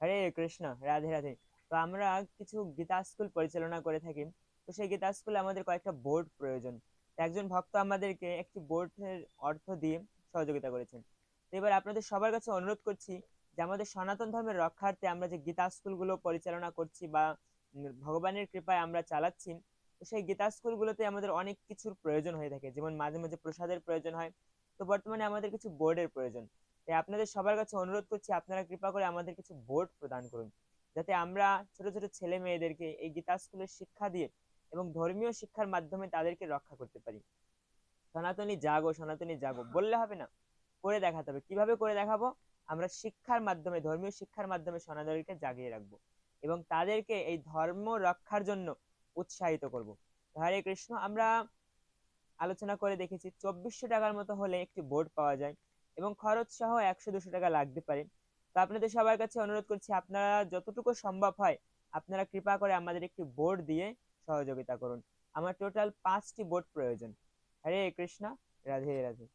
হরে কৃষ্ণ, রাধে রাধে। তো আমরা কিছু গীতা স্কুল পরিচালনা করে থাকি। তো সেই গীতা স্কুলে আমাদের কয়েকটা বোর্ড প্রয়োজন। তো একজন ভক্ত আমাদেরকে একটি বোর্ডের অর্থ দিয়ে সহযোগিতা করেছেন। তো এবার আপনাদের সবার কাছে অনুরোধ করছি যে আমাদের সনাতন ধর্মের রক্ষার্থে আমরা যে গীতা স্কুলগুলো পরিচালনা করছি বা ভগবানের কৃপায় আমরা চালাচ্ছি, তো সেই গীতা স্কুলগুলোতে আমাদের অনেক কিছুর প্রয়োজন হয়ে থাকে, যেমন মাঝে মাঝে প্রসাদের প্রয়োজন হয়। তো বর্তমানে আমাদের কিছু বোর্ডের প্রয়োজন। তাই আপনাদের সবার কাছে অনুরোধ করছি আপনারা কৃপা করে আমাদের কিছু বোর্ড প্রদান করুন, যাতে আমরা ছোট ছোট ছেলে মেয়েদেরকে এই গীতা স্কুলের শিক্ষা দিয়ে এবং ধর্মীয় শিক্ষার মাধ্যমে তাদেরকে রক্ষা করতে পারি। সনাতনী জাগো, সনাতনী জাগো বললে হবে না, করে দেখাতে হবে। কিভাবে করে দেখাবো? আমরা শিক্ষার মাধ্যমে, ধর্মীয় শিক্ষার মাধ্যমে সনাতনীকে জাগিয়ে রাখবো এবং তাদেরকে এই ধর্ম রক্ষার জন্য উৎসাহিত করব। হরে কৃষ্ণ। আমরা আলোচনা করে দেখেছি 2400 টাকার মতো হলে একটি বোর্ড পাওয়া যায় এবং খরচ সহ 100-200 টাকা লাগতে পারে। তো আপনাদের সবার কাছে অনুরোধ করছি আপনারা যতটুকু সম্ভব হয় আপনারা কৃপা করে আমাদের একটি বোর্ড দিয়ে সহযোগিতা করুন। আমার টোটাল 5টি বোর্ড প্রয়োজন। হরে কৃষ্ণ, রাধে রাধে।